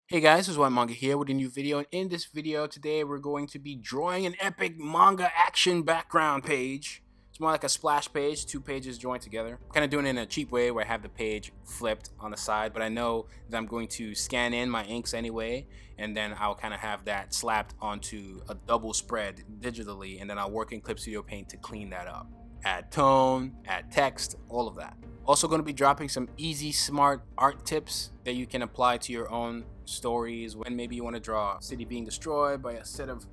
Hey guys, this is WHYTMANGA here with a new video, and in this video today we're going to be drawing an epic manga action background page. It's more like a splash page, two pages joined together. I'm kind of doing it in a cheap way where I have the page flipped on the side, but I know that I'm going to scan in my inks anyway, and then I'll kind of have that slapped onto a double spread digitally, and then I'll work in Clip Studio Paint to clean that up. Add tone, add text, all of that. Also going to be dropping some easy, smart art tips that you can apply to your own stories when maybe you want to draw a city being destroyed by a set of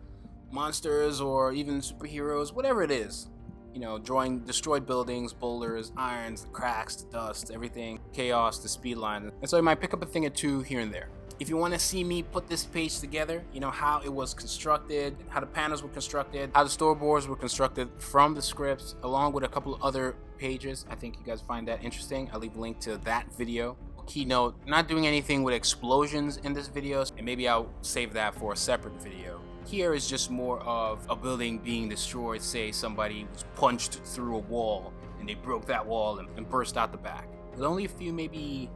monsters or even superheroes, whatever it is. You know, drawing destroyed buildings, boulders, irons, the cracks, the dust, everything, chaos, the speed line. And so you might pick up a thing or two here and there. If you want to see me put this page together, you know, how it was constructed, how the panels were constructed, how the storyboards were constructed from the scripts, along with a couple of other pages. I think you guys find that interesting. I'll leave a link to that video. Keynote, not doing anything with explosions in this video, and maybe I'll save that for a separate video. Here is just more of a building being destroyed. Say somebody was punched through a wall and they broke that wall and burst out the back. With only a few maybe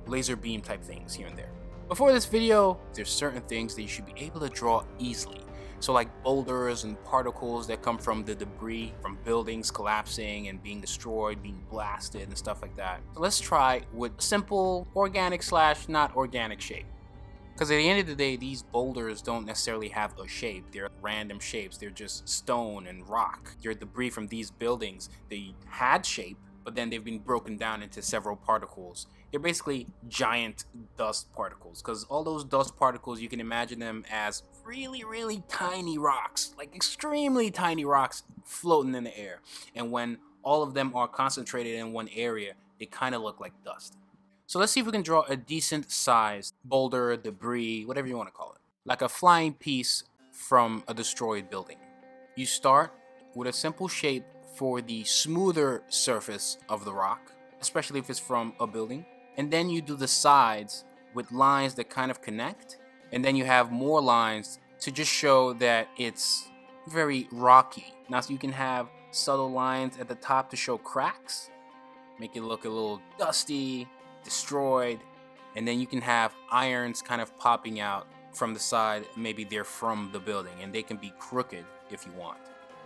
laser beam type things here and there. Before this video, there's certain things that you should be able to draw easily. So like boulders and particles that come from the debris from buildings collapsing and being destroyed, being blasted and stuff like that. So let's try with simple organic / not organic shape. Because at the end of the day, these boulders don't necessarily have a shape. They're random shapes. They're just stone and rock. They're debris from these buildings. They had shape, but then they've been broken down into several particles. They're basically giant dust particles, because all those dust particles, you can imagine them as really tiny rocks, like extremely tiny rocks floating in the air. And when all of them are concentrated in one area, they kind of look like dust. So let's see if we can draw a decent sized boulder, debris, whatever you want to call it, like a flying piece from a destroyed building. You start with a simple shape for the smoother surface of the rock, especially if it's from a building. And then you do the sides with lines that kind of connect. And then you have more lines to just show that it's very rocky. Now, so you can have subtle lines at the top to show cracks, make it look a little dusty, destroyed. And then you can have irons kind of popping out from the side. Maybe they're from the building and they can be crooked if you want.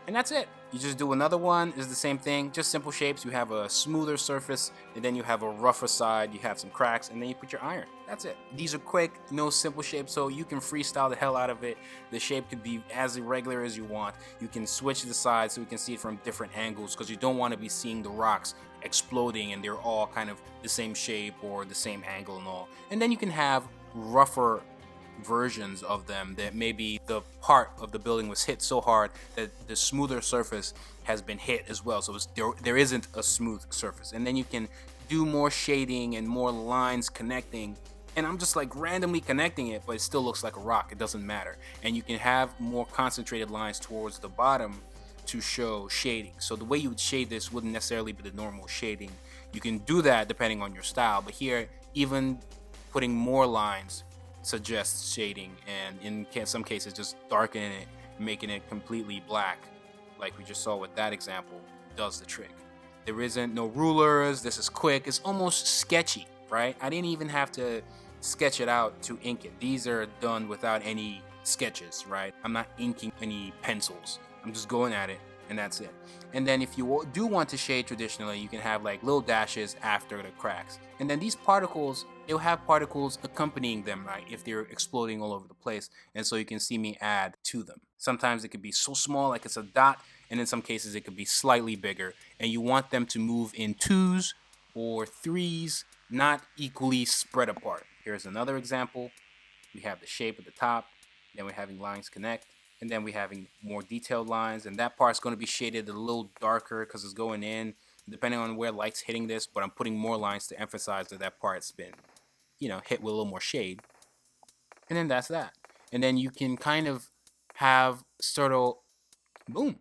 And that's it. You just do another one, is the same thing, just simple shapes. You have a smoother surface, and then you have a rougher side, you have some cracks, and then you put your iron. That's it. These are quick, no simple shapes, so you can freestyle the hell out of it. The shape could be as irregular as you want. You can switch the sides so you can see it from different angles, because you don't want to be seeing the rocks exploding and they're all kind of the same shape or the same angle and all. And then you can have rougher versions of them that maybe the part of the building was hit so hard that the smoother surface has been hit as well, so there isn't a smooth surface. And then you can do more shading and more lines connecting, and I'm just like randomly connecting it, but it still looks like a rock. It doesn't matter. And you can have more concentrated lines towards the bottom to show shading. So the way you would shade this wouldn't necessarily be the normal shading. You can do that depending on your style, but here even putting more lines suggests shading, and in some cases just darkening it, making it completely black, like we just saw with that example, does the trick. There isn't no rulers. This is quick. It's almost sketchy, right? I didn't even have to sketch it out to ink it. These are done without any sketches, right? I'm not inking any pencils. I'm just going at it, and that's it. And then if you do want to shade traditionally, you can have like little dashes after the cracks. And then these particles, they'll have particles accompanying them, right, if they're exploding all over the place. And so you can see me add to them. Sometimes it could be so small, like it's a dot, and in some cases it could be slightly bigger. And you want them to move in 2s or 3s, not equally spread apart. Here's another example. We have the shape at the top, then we're having lines connect, and then we're having more detailed lines, and that part's going to be shaded a little darker because it's going in, depending on where light's hitting this, but I'm putting more lines to emphasize that that part's been, you know, hit with a little more shade. And then that's that. And then you can kind of have sort of, boom,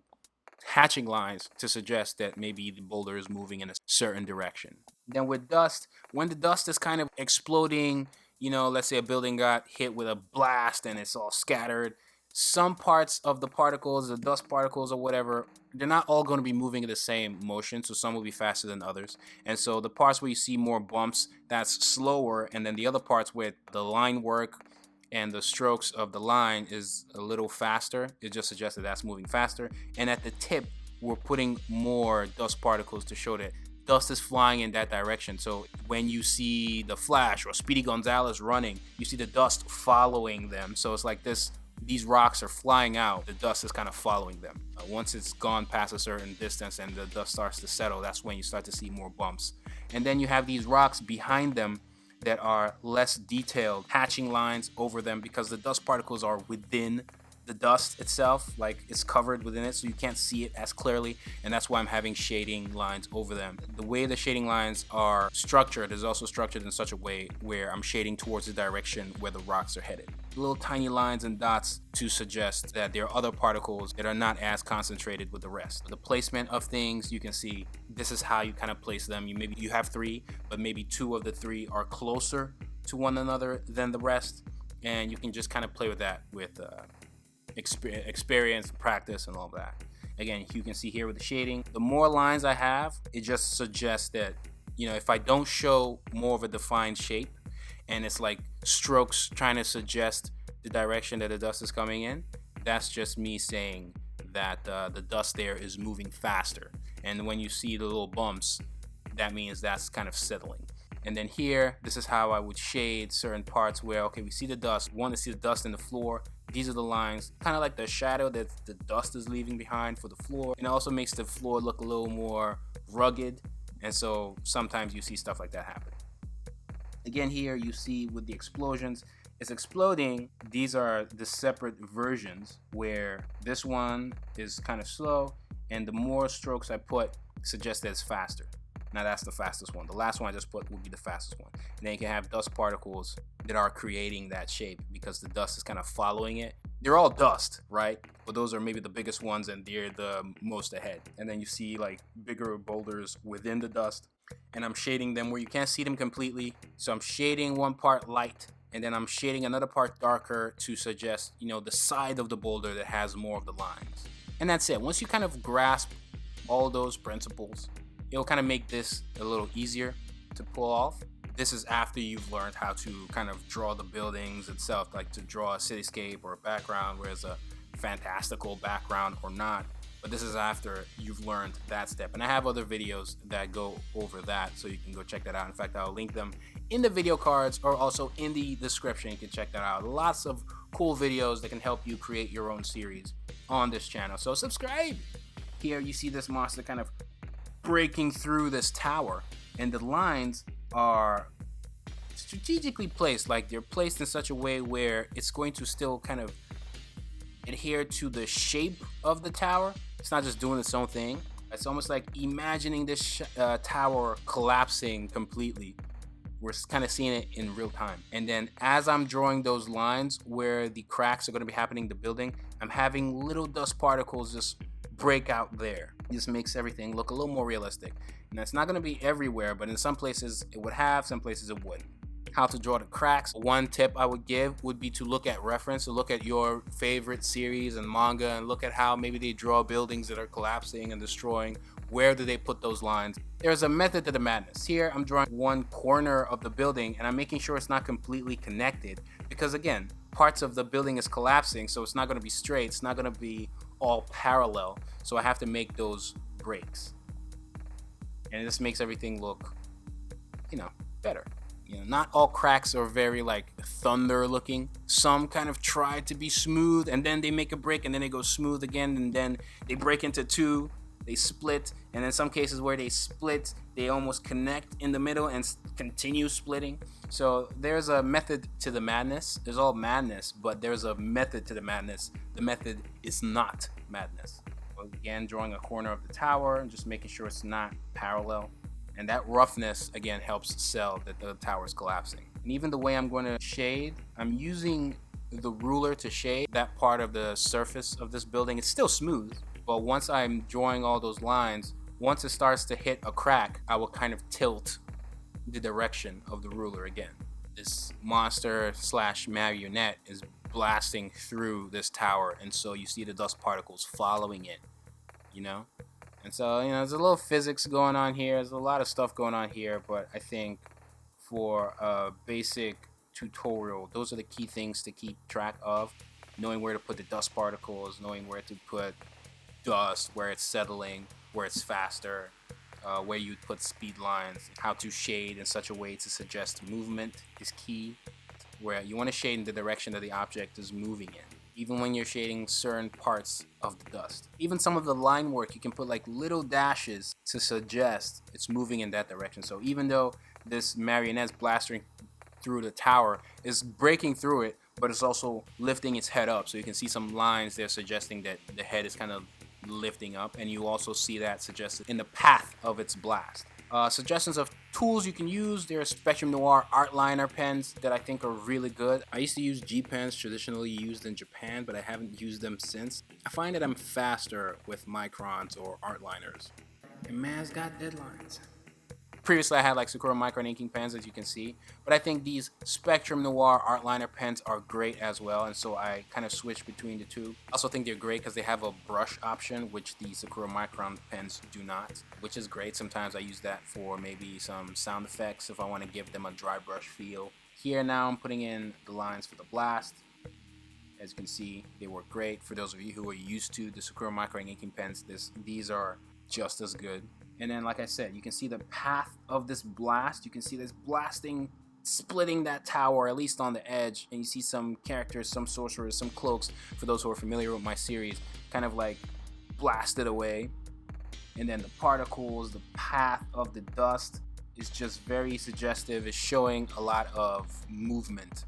hatching lines to suggest that maybe the boulder is moving in a certain direction. Then with dust, when the dust is kind of exploding, you know, let's say a building got hit with a blast and it's all scattered, some parts of the particles, the dust particles or whatever, they're not all going to be moving in the same motion, so some will be faster than others. And so the parts where you see more bumps, that's slower, and then the other parts where the line work and the strokes of the line is a little faster, it just suggests that that's moving faster. And at the tip, we're putting more dust particles to show that dust is flying in that direction. So when you see the Flash or Speedy Gonzalez running, you see the dust following them. So it's like these rocks are flying out, the dust is kind of following them. Once it's gone past a certain distance and the dust starts to settle, that's when you start to see more bumps. And then you have these rocks behind them that are less detailed, hatching lines over them because the dust particles are within the dust itself, like it's covered within it, so you can't see it as clearly, and that's why I'm having shading lines over them. The way the shading lines are structured is also structured in such a way where I'm shading towards the direction where the rocks are headed. Little tiny lines and dots to suggest that there are other particles that are not as concentrated with the rest. The placement of things, you can see this is how you kind of place them. Maybe you have 3, but maybe 2 of the 3 are closer to one another than the rest, and you can just kind of play with that with experience, practice, and all that. Again, you can see here with the shading, the more lines I have, it just suggests that, you know, if I don't show more of a defined shape and it's like strokes trying to suggest the direction that the dust is coming in, that's just me saying that the dust there is moving faster. And when you see the little bumps, that means that's kind of settling. And then here, this is how I would shade certain parts where, okay, we see the dust, want to see the dust in the floor. These are the lines, kind of like the shadow that the dust is leaving behind for the floor. And it also makes the floor look a little more rugged. And so sometimes you see stuff like that happen. Again, here you see with the explosions, it's exploding. These are the separate versions where this one is kind of slow, and the more strokes I put suggests that it's faster. Now that's the fastest one. The last one I just put would be the fastest one. And then you can have dust particles that are creating that shape because the dust is kind of following it. They're all dust, right? But those are maybe the biggest ones and they're the most ahead. And then you see like bigger boulders within the dust. And I'm shading them where you can't see them completely. So I'm shading one part light and then I'm shading another part darker to suggest, you know, the side of the boulder that has more of the lines. And that's it. Once you kind of grasp all those principles, it'll kind of make this a little easier to pull off. This is after you've learned how to kind of draw the buildings itself, like to draw a cityscape or a background where it's a fantastical background or not. But this is after you've learned that step. And I have other videos that go over that, so you can go check that out. In fact, I'll link them in the video cards or also in the description. You can check that out. Lots of cool videos that can help you create your own series on this channel. So subscribe. Here you see this monster kind of breaking through this tower, and the lines are strategically placed, like they're placed in such a way where it's going to still kind of adhere to the shape of the tower. It's not just doing its own thing. It's almost like imagining this tower collapsing completely. We're kind of seeing it in real time. And then as I'm drawing those lines where the cracks are going to be happening in the building, I'm having little dust particles just break out there. This makes everything look a little more realistic. And that's not going to be everywhere, but in some places it would have, some places it wouldn't. How to draw the cracks. One tip I would give would be to look at reference, to look at your favorite series and manga and look at how maybe they draw buildings that are collapsing and destroying. Where do they put those lines? There's a method to the madness. Here I'm drawing one corner of the building and I'm making sure it's not completely connected because again, parts of the building is collapsing, so it's not going to be straight, it's not going to be all parallel, so I have to make those breaks. And this makes everything look, you know, better. You know, not all cracks are very like thunder looking. Some kind of try to be smooth and then they make a break and then they go smooth again and then they break into two, they split, and in some cases where they split, they almost connect in the middle and continue splitting. So there's a method to the madness. There's all madness, but there's a method to the madness. The method is not madness. Again, drawing a corner of the tower and just making sure it's not parallel. And that roughness, again, helps sell that the tower is collapsing. And even the way I'm going to shade, I'm using the ruler to shade that part of the surface of this building. It's still smooth, but once I'm drawing all those lines, once it starts to hit a crack, I will kind of tilt the direction of the ruler again. This monster slash marionette is blasting through this tower, and so you see the dust particles following it, you know? And so, you know, there's a little physics going on here. There's a lot of stuff going on here, but I think for a basic tutorial, those are the key things to keep track of. Knowing where to put the dust particles, knowing where to put dust, where it's settling, where it's faster, where you put speed lines, how to shade in such a way to suggest movement is key. Where you want to shade in the direction that the object is moving in, even when you're shading certain parts of the dust. Even some of the line work, you can put like little dashes to suggest it's moving in that direction. So even though this marionette's blasting through the tower, is breaking through it, but it's also lifting its head up. So you can see some lines there suggesting that the head is kind of lifting up, and you also see that suggested in the path of its blast. Suggestions of tools you can use. There are Spectrum Noir art liner pens that I think are really good. I used to use G pens traditionally used in Japan, but I haven't used them since. I find that I'm faster with microns or art liners. And man's got deadlines. Previously I had like Sakura micron inking pens, as you can see, but I think these Spectrum Noir art liner pens are great as well, and so I kind of switched between the two. I also think they're great because they have a brush option, which the Sakura micron pens do not, which is great. Sometimes I use that for maybe some sound effects if I want to give them a dry brush feel. Here now I'm putting in the lines for the blast. As you can see, they work great. For those of you who are used to the Sakura micron inking pens, these are just as good. And then, like I said, you can see the path of this blast. You can see this blasting, splitting that tower, at least on the edge. And you see some characters, some sorcerers, some cloaks, for those who are familiar with my series, kind of like blasted away. And then the particles, the path of the dust is just very suggestive. It's showing a lot of movement,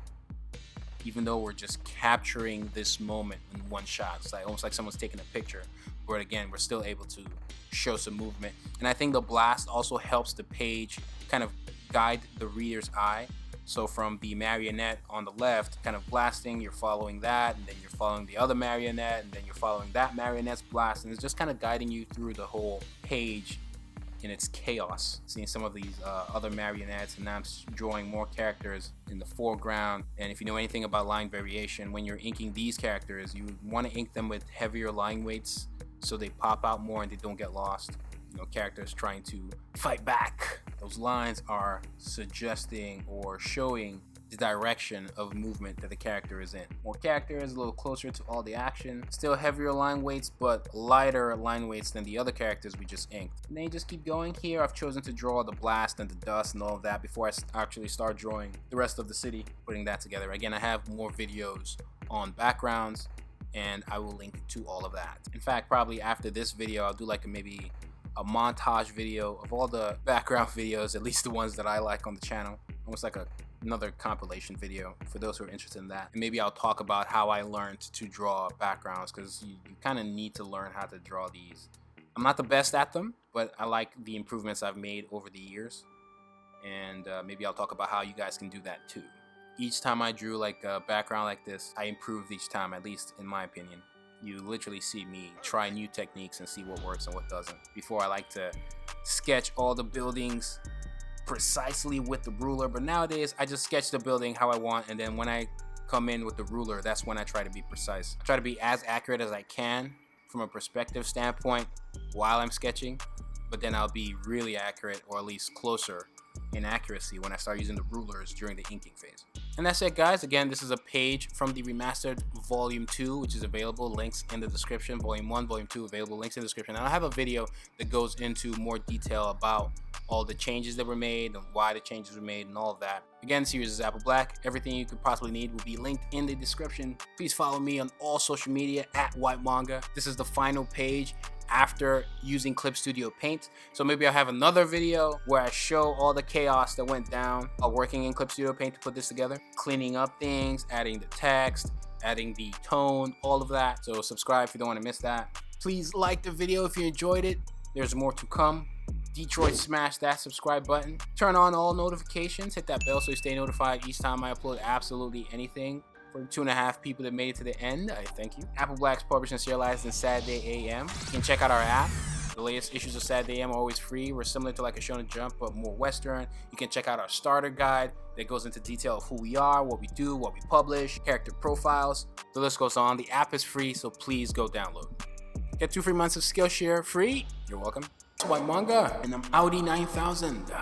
even though we're just capturing this moment in one shot. It's like almost like someone's taking a picture, but again, we're still able to show some movement. And I think the blast also helps the page kind of guide the reader's eye. So from the marionette on the left kind of blasting, you're following that, and then you're following the other marionette, and then you're following that marionette's blast, and it's just kind of guiding you through the whole page in its chaos. Seeing some of these other marionettes, and now I'm drawing more characters in the foreground. And if you know anything about line variation, when you're inking these characters, you want to ink them with heavier line weights so they pop out more and they don't get lost. You know, characters trying to fight back. Those lines are suggesting or showing the direction of movement that the character is in. More characters, a little closer to all the action. Still heavier line weights, but lighter line weights than the other characters we just inked. And then you just keep going. Here I've chosen to draw the blast and the dust and all of that before I actually start drawing the rest of the city, putting that together. Again, I have more videos on backgrounds, and I will link to all of that. In fact, probably after this video, I'll do like maybe a montage video of all the background videos, at least the ones that I like on the channel. Almost like another compilation video for those who are interested in that. And maybe I'll talk about how I learned to draw backgrounds, because you kind of need to learn how to draw these. I'm not the best at them, but I like the improvements I've made over the years. And maybe I'll talk about how you guys can do that too. Each time I drew like a background like this, I improved each time, at least in my opinion. You literally see me try new techniques and see what works and what doesn't. Before, I like to sketch all the buildings precisely with the ruler, but nowadays I just sketch the building how I want, and then when I come in with the ruler, that's when I try to be precise. I try to be as accurate as I can from a perspective standpoint while I'm sketching, but then I'll be really accurate, or at least closer in accuracy, when I start using the rulers during the inking phase. And that's it, guys. Again, this is a page from the remastered volume 2, which is available, links in the description. Volume 1, volume 2 available, links in the description. And I have a video that goes into more detail about all the changes that were made and why the changes were made and all of that. Again, the series is Apple Black. Everything you could possibly need will be linked in the description. Please follow me on all social media at WHYTMANGA. This is the final page after using Clip Studio Paint. So maybe I'll have another video where I show all the chaos that went down while working in Clip Studio Paint to put this together. Cleaning up things, adding the text, adding the tone, all of that. So subscribe if you don't want to miss that. Please like the video if you enjoyed it. There's more to come. Detroit, smash that subscribe button. Turn on all notifications. Hit that bell so you stay notified each time I upload absolutely anything. For the 2.5 people that made it to the end, I thank you. Apple Black's published and serialized on Saturday AM. You can check out our app. The latest issues of Saturday AM are always free. We're similar to like a Shonen Jump, but more Western. You can check out our starter guide that goes into detail of who we are, what we do, what we publish, character profiles. The list goes on. The app is free, so please go download. Get 2 free months of Skillshare free. You're welcome. It's Whyt Manga, and I'm Audi 9000.